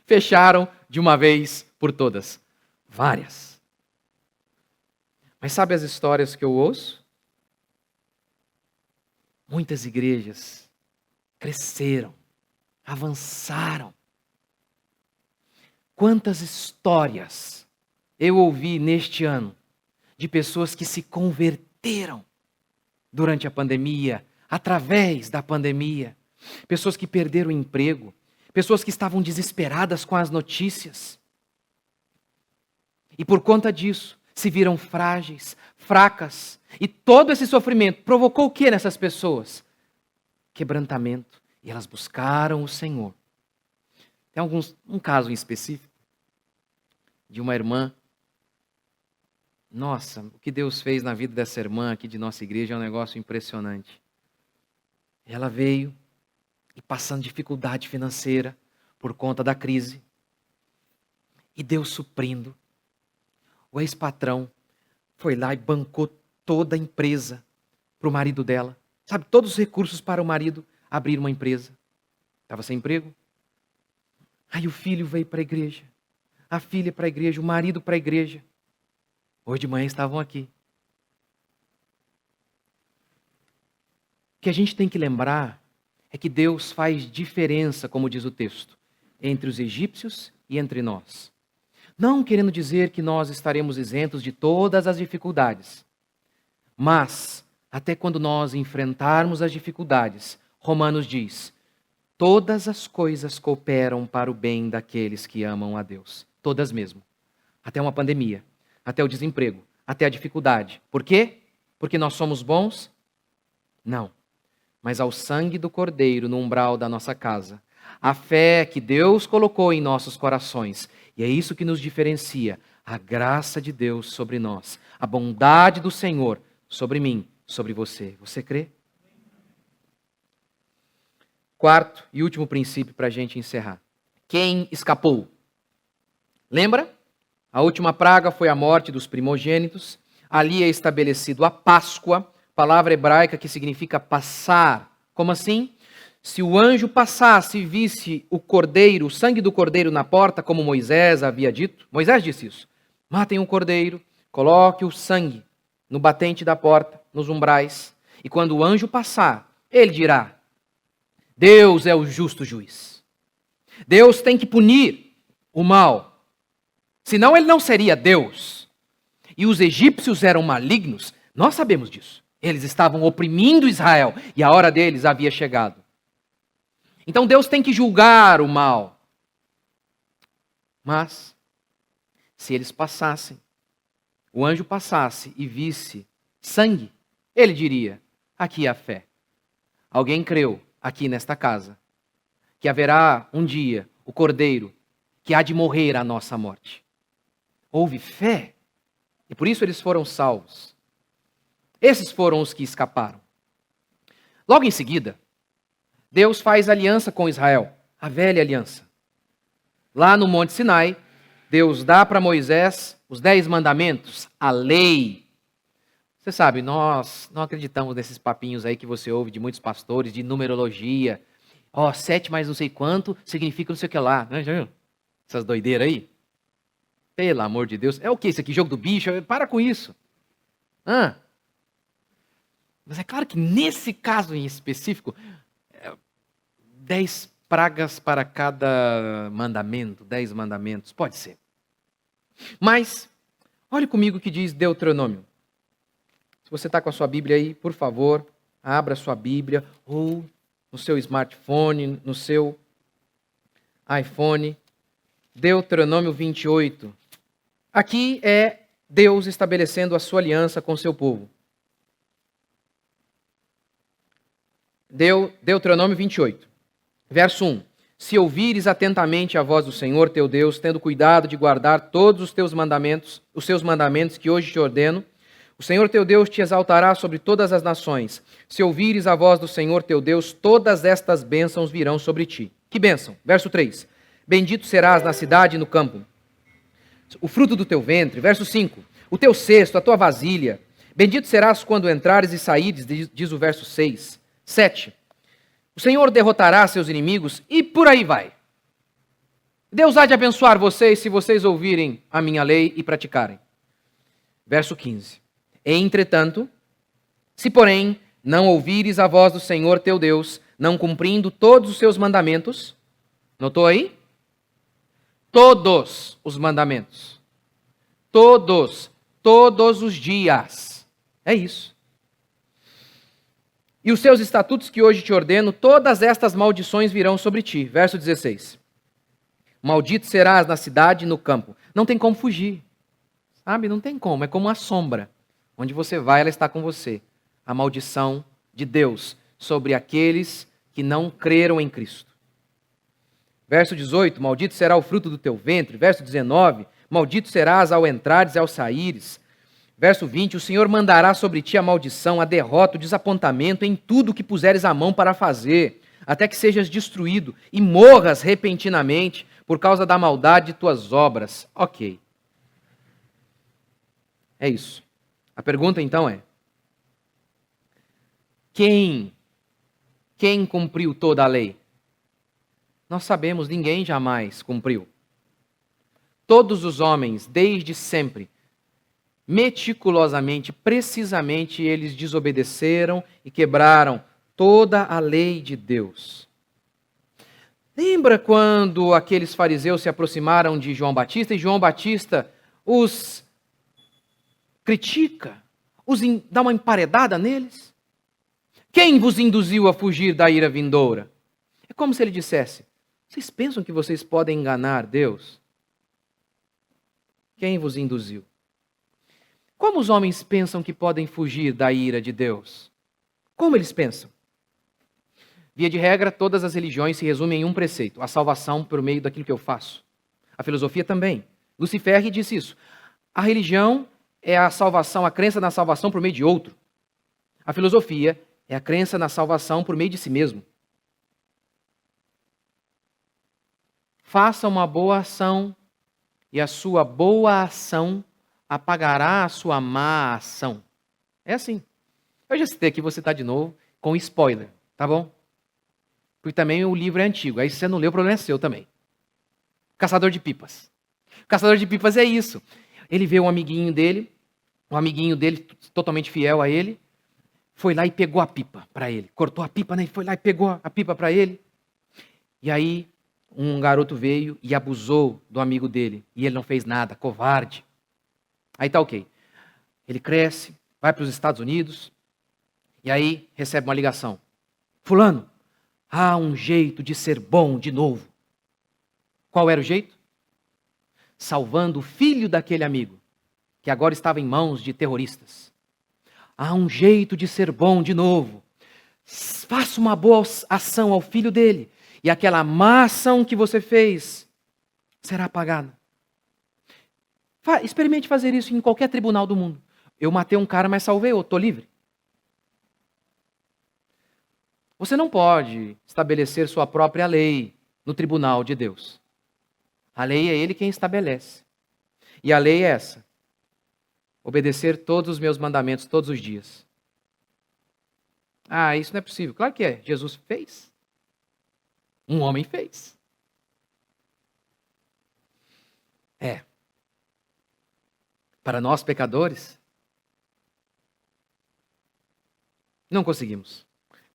Fecharam de uma vez por todas. Várias. Mas sabe as histórias que eu ouço? Muitas igrejas cresceram, avançaram. Quantas histórias eu ouvi neste ano de pessoas que se converteram durante a pandemia, através da pandemia. Pessoas que perderam o emprego, pessoas que estavam desesperadas com as notícias. E por conta disso, se viram frágeis, fracas. E todo esse sofrimento provocou o que nessas pessoas? Quebrantamento. E elas buscaram o Senhor. Tem um caso em específico de uma irmã. Nossa, o que Deus fez na vida dessa irmã aqui de nossa igreja é um negócio impressionante. Ela veio e passando dificuldade financeira por conta da crise. E Deus suprindo. O ex-patrão foi lá e bancou toda a empresa para o marido dela. Sabe, todos os recursos para o marido abrir uma empresa. Estava sem emprego. Aí o filho veio para a igreja. A filha para a igreja, o marido para a igreja. Hoje de manhã estavam aqui. O que a gente tem que lembrar é que Deus faz diferença, como diz o texto, entre os egípcios e entre nós. Não querendo dizer que nós estaremos isentos de todas as dificuldades. Mas, até quando nós enfrentarmos as dificuldades, Romanos diz, todas as coisas cooperam para o bem daqueles que amam a Deus. Todas mesmo. Até uma pandemia, até o desemprego, até a dificuldade. Por quê? Porque nós somos bons? Não. Mas ao sangue do Cordeiro no umbral da nossa casa. A fé que Deus colocou em nossos corações. E é isso que nos diferencia. A graça de Deus sobre nós. A bondade do Senhor sobre mim, sobre você. Você crê? Quarto e último princípio para a gente encerrar. Quem escapou? Lembra? A última praga foi a morte dos primogênitos. Ali é estabelecido a Páscoa, palavra hebraica que significa passar. Como assim? Se o anjo passasse e visse o cordeiro, o sangue do cordeiro na porta, como Moisés havia dito, Moisés disse isso. Matem um cordeiro, coloque o sangue no batente da porta, nos umbrais, e quando o anjo passar, ele dirá, Deus é o justo juiz. Deus tem que punir o mal. Senão ele não seria Deus. E os egípcios eram malignos, nós sabemos disso. Eles estavam oprimindo Israel e a hora deles havia chegado. Então Deus tem que julgar o mal. Mas, se eles passassem, o anjo passasse e visse sangue, ele diria: aqui há fé. Alguém creu aqui nesta casa que haverá um dia o cordeiro que há de morrer a nossa morte. Houve fé e por isso eles foram salvos. Esses foram os que escaparam. Logo em seguida, Deus faz aliança com Israel, a velha aliança. Lá no Monte Sinai, Deus dá para Moisés os 10 mandamentos, a lei. Você sabe, nós não acreditamos nesses papinhos aí que você ouve de muitos pastores, de numerologia. 7 mais não sei quanto significa não sei o que lá. Já viu? Essas doideiras aí. Pelo amor de Deus. É o que isso aqui? Jogo do bicho? Para com isso. Mas é claro que nesse caso em específico, 10 pragas para cada mandamento, 10 mandamentos, pode ser. Mas, olhe comigo o que diz Deuteronômio. Se você está com a sua Bíblia aí, por favor, abra a sua Bíblia, ou no seu smartphone, no seu iPhone, Deuteronômio 28. Aqui é Deus estabelecendo a sua aliança com o seu povo. Deuteronômio 28, verso 1. Se ouvires atentamente a voz do Senhor teu Deus, tendo cuidado de guardar todos os teus mandamentos, os seus mandamentos que hoje te ordeno, o Senhor teu Deus te exaltará sobre todas as nações. Se ouvires a voz do Senhor teu Deus, todas estas bênçãos virão sobre ti. Que bênção? Verso 3. Bendito serás na cidade e no campo, o fruto do teu ventre. Verso 5. O teu cesto, a tua vasilha. Bendito serás quando entrares e saíres, diz o verso 6. 7. O Senhor derrotará seus inimigos e por aí vai. Deus há de abençoar vocês se vocês ouvirem a minha lei e praticarem. Verso 15. Entretanto, se porém não ouvires a voz do Senhor teu Deus, não cumprindo todos os seus mandamentos, notou aí? Todos os mandamentos. Todos os dias. É isso. E os seus estatutos que hoje te ordeno, todas estas maldições virão sobre ti. Verso 16. Maldito serás na cidade e no campo. Não tem como fugir. Sabe? Não tem como. É como uma sombra. Onde você vai, ela está com você. A maldição de Deus sobre aqueles que não creram em Cristo. Verso 18. Maldito será o fruto do teu ventre. Verso 19. Maldito serás ao entrares e ao saíres. Verso 20, o Senhor mandará sobre ti a maldição, a derrota, o desapontamento em tudo que puseres a mão para fazer, até que sejas destruído e morras repentinamente por causa da maldade de tuas obras. Ok. É isso. A pergunta então é: quem cumpriu toda a lei? Nós sabemos, ninguém jamais cumpriu. Todos os homens, desde sempre, meticulosamente, precisamente, eles desobedeceram e quebraram toda a lei de Deus. Lembra quando aqueles fariseus se aproximaram de João Batista e João Batista os critica, dá uma emparedada neles? Quem vos induziu a fugir da ira vindoura? É como se ele dissesse: vocês pensam que vocês podem enganar Deus? Quem vos induziu? Como os homens pensam que podem fugir da ira de Deus? Como eles pensam? Via de regra, todas as religiões se resumem em um preceito: a salvação por meio daquilo que eu faço. A filosofia também. Lucifer disse isso. A religião é a salvação, a crença na salvação por meio de outro. A filosofia é a crença na salvação por meio de si mesmo. Faça uma boa ação e a sua boa ação apagará a sua má ação. É assim. Eu já citei aqui, vou citar de novo, com spoiler, tá bom? Porque também o livro é antigo, aí se você não leu, o problema é seu também. Caçador de pipas. O caçador de pipas é isso. Ele vê um amiguinho dele totalmente fiel a ele, foi lá e pegou a pipa para ele. Cortou a pipa, né? Foi lá e pegou a pipa para ele. E aí um garoto veio e abusou do amigo dele. E ele não fez nada, covarde. Aí tá ok. Ele cresce, vai para os Estados Unidos, e aí recebe uma ligação. Fulano, há um jeito de ser bom de novo. Qual era o jeito? Salvando o filho daquele amigo, que agora estava em mãos de terroristas. Há um jeito de ser bom de novo. Faça uma boa ação ao filho dele, e aquela má ação que você fez será apagada. Experimente fazer isso em qualquer tribunal do mundo. Eu matei um cara, mas salvei outro, estou livre. Você não pode estabelecer sua própria lei no tribunal de Deus. A lei é Ele quem estabelece. E a lei é essa: obedecer todos os meus mandamentos todos os dias. Ah, isso não é possível. Claro que é. Jesus fez. Um homem fez. É. Para nós pecadores, não conseguimos.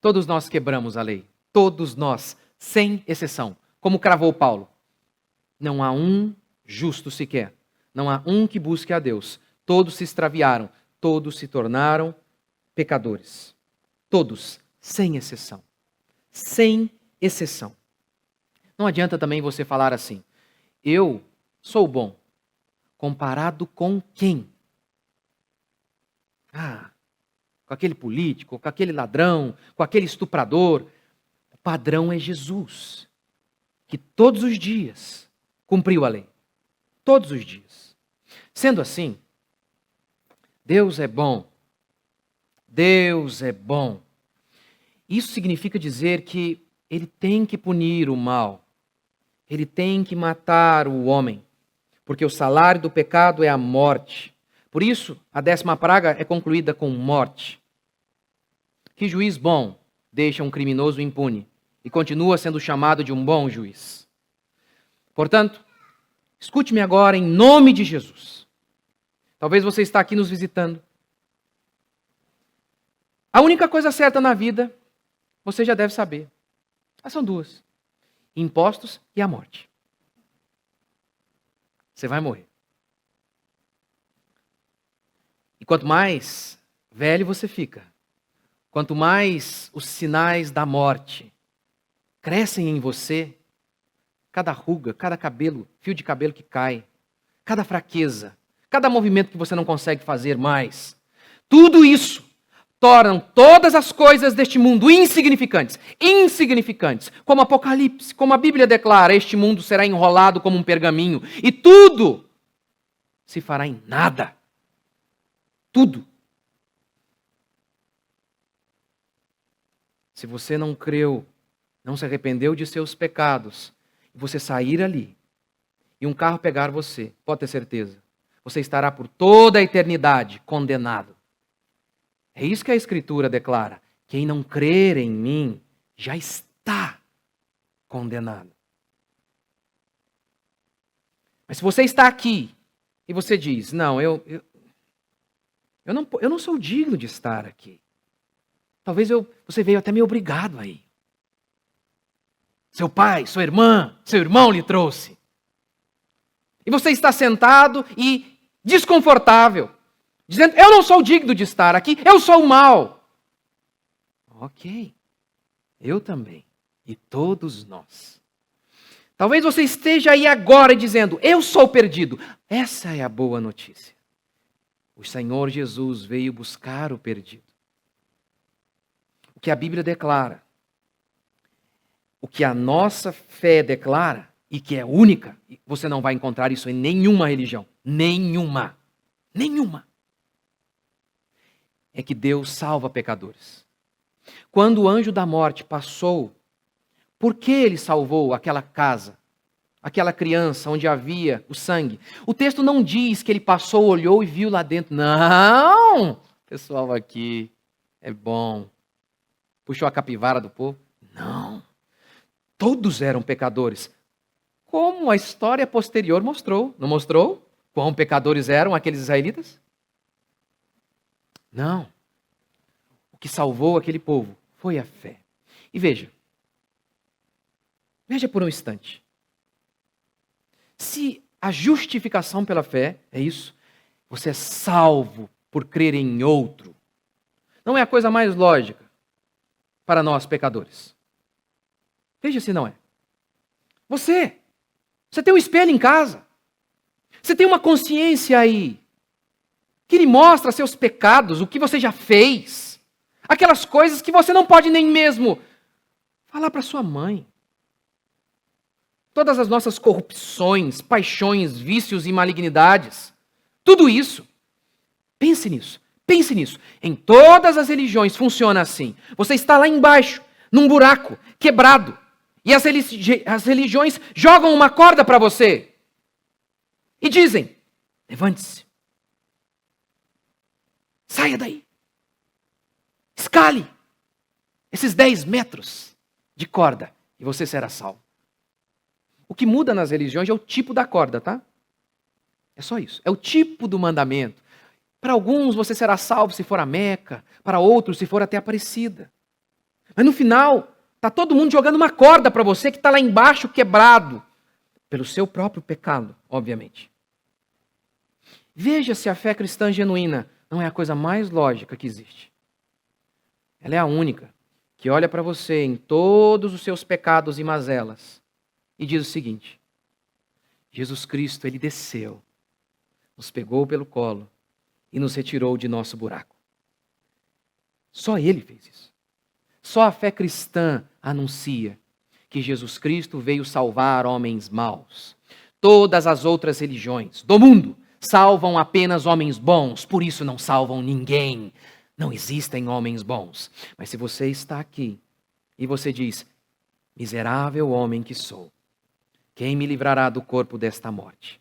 Todos nós quebramos a lei. Todos nós, sem exceção. Como cravou Paulo. Não há um justo sequer. Não há um que busque a Deus. Todos se extraviaram. Todos se tornaram pecadores. Todos, sem exceção. Sem exceção. Não adianta também você falar assim: eu sou bom. Comparado com quem? Com aquele político, com aquele ladrão, com aquele estuprador. O padrão é Jesus, que todos os dias cumpriu a lei. Todos os dias. Sendo assim, Deus é bom. Deus é bom. Isso significa dizer que Ele tem que punir o mal. Ele tem que matar o homem. Porque o salário do pecado é a morte. Por isso, a 10ª praga é concluída com morte. Que juiz bom deixa um criminoso impune e continua sendo chamado de um bom juiz? Portanto, escute-me agora em nome de Jesus. Talvez você está aqui nos visitando. A única coisa certa na vida, você já deve saber. São duas: impostos e a morte. Você vai morrer. E quanto mais velho você fica, quanto mais os sinais da morte crescem em você, cada ruga, cada cabelo, fio de cabelo que cai, cada fraqueza, cada movimento que você não consegue fazer mais, tudo isso tornam todas as coisas deste mundo insignificantes. Insignificantes. Como Apocalipse, como a Bíblia declara, este mundo será enrolado como um pergaminho e tudo se fará em nada. Tudo. Se você não creu, não se arrependeu de seus pecados, e você sair ali, e um carro pegar você, pode ter certeza, você estará por toda a eternidade condenado. É isso que a Escritura declara: quem não crer em mim já está condenado. Mas se você está aqui e você diz: não, eu não sou digno de estar aqui. Talvez você veio até meio obrigado aí. Seu pai, sua irmã, seu irmão lhe trouxe. E você está sentado e desconfortável, dizendo: eu não sou digno de estar aqui, eu sou mau. Ok, eu também, e todos nós. Talvez você esteja aí agora dizendo: eu sou perdido. Essa é a boa notícia. O Senhor Jesus veio buscar o perdido. O que a Bíblia declara, o que a nossa fé declara, e que é única, você não vai encontrar isso em nenhuma religião. Nenhuma. Nenhuma. É que Deus salva pecadores. Quando o anjo da morte passou, por que ele salvou aquela casa, aquela criança onde havia o sangue? O texto não diz que ele passou, olhou e viu lá dentro. Não! O pessoal aqui é bom. Puxou a capivara do povo? Não. Todos eram pecadores. Como a história posterior mostrou. Não mostrou quão pecadores eram aqueles israelitas? Não. O que salvou aquele povo foi a fé. E veja por um instante. Se a justificação pela fé é isso, você é salvo por crer em outro. Não é a coisa mais lógica para nós pecadores? Veja se não é. Você tem um espelho em casa. Você tem uma consciência aí que lhe mostra seus pecados, o que você já fez. Aquelas coisas que você não pode nem mesmo falar para sua mãe. Todas as nossas corrupções, paixões, vícios e malignidades. Tudo isso. Pense nisso. Pense nisso. Em todas as religiões funciona assim. Você está lá embaixo, num buraco, quebrado. E as religiões jogam uma corda para você. E dizem, levante-se. Saia daí. Escale esses 10 metros de corda e você será salvo. O que muda nas religiões é o tipo da corda, tá? É só isso. É o tipo do mandamento. Para alguns você será salvo se for a Meca, para outros se for até Aparecida. Mas no final, está todo mundo jogando uma corda para você que está lá embaixo quebrado, pelo seu próprio pecado, obviamente. Veja se a fé cristã genuína não é a coisa mais lógica que existe. Ela é a única que olha para você em todos os seus pecados e mazelas e diz o seguinte: Jesus Cristo, Ele desceu, nos pegou pelo colo e nos retirou de nosso buraco. Só Ele fez isso. Só a fé cristã anuncia que Jesus Cristo veio salvar homens maus. Todas as outras religiões do mundo salvam apenas homens bons, por isso não salvam ninguém. Não existem homens bons. Mas se você está aqui e você diz, miserável homem que sou, quem me livrará do corpo desta morte?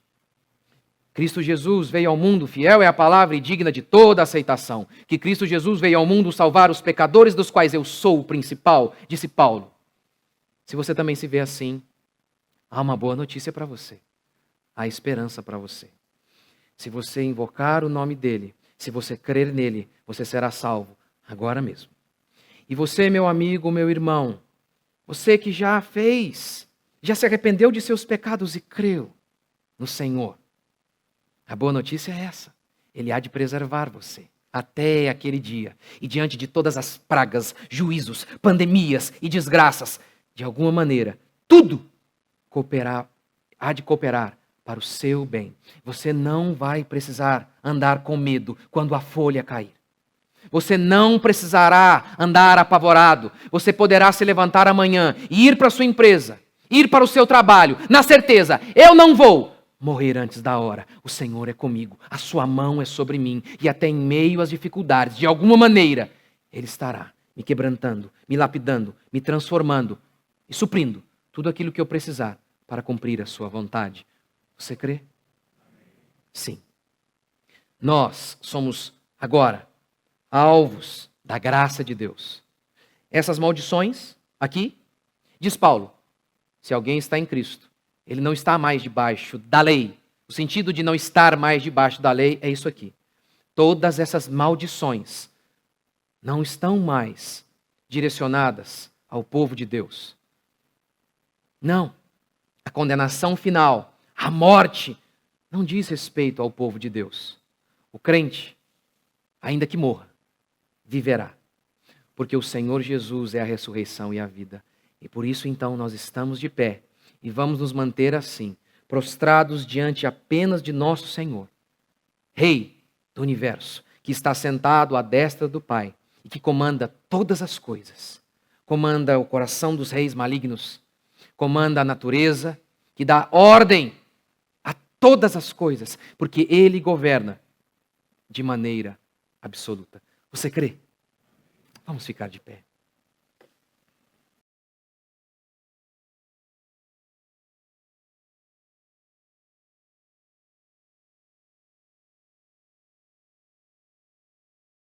Cristo Jesus veio ao mundo, fiel é a palavra e digna de toda aceitação. Que Cristo Jesus veio ao mundo salvar os pecadores dos quais eu sou o principal, disse Paulo. Se você também se vê assim, há uma boa notícia para você. Há esperança para você. Se você invocar o nome dele, se você crer nele, você será salvo, agora mesmo. E você, meu amigo, meu irmão, você que já fez, já se arrependeu de seus pecados e creu no Senhor, a boa notícia é essa: Ele há de preservar você até aquele dia. E diante de todas as pragas, juízos, pandemias e desgraças, de alguma maneira, tudo há de cooperar para o seu bem. Você não vai precisar andar com medo quando a folha cair. Você não precisará andar apavorado. Você poderá se levantar amanhã e ir para a sua empresa, ir para o seu trabalho, na certeza, eu não vou morrer antes da hora. O Senhor é comigo, a sua mão é sobre mim, e até em meio às dificuldades, de alguma maneira, Ele estará me quebrantando, me lapidando, me transformando e suprindo tudo aquilo que eu precisar para cumprir a sua vontade. Você crê? Sim. Nós somos agora alvos da graça de Deus. Essas maldições aqui, diz Paulo, se alguém está em Cristo, ele não está mais debaixo da lei. O sentido de não estar mais debaixo da lei é isso aqui. Todas essas maldições não estão mais direcionadas ao povo de Deus. Não. A condenação final, a morte, não diz respeito ao povo de Deus. O crente, ainda que morra, viverá. Porque o Senhor Jesus é a ressurreição e a vida. E por isso então nós estamos de pé. E vamos nos manter assim, prostrados diante apenas de nosso Senhor, Rei do universo, que está sentado à destra do Pai e que comanda todas as coisas. Comanda o coração dos reis malignos, comanda a natureza, que dá ordem a todas as coisas, porque Ele governa de maneira absoluta. Você crê? Vamos ficar de pé.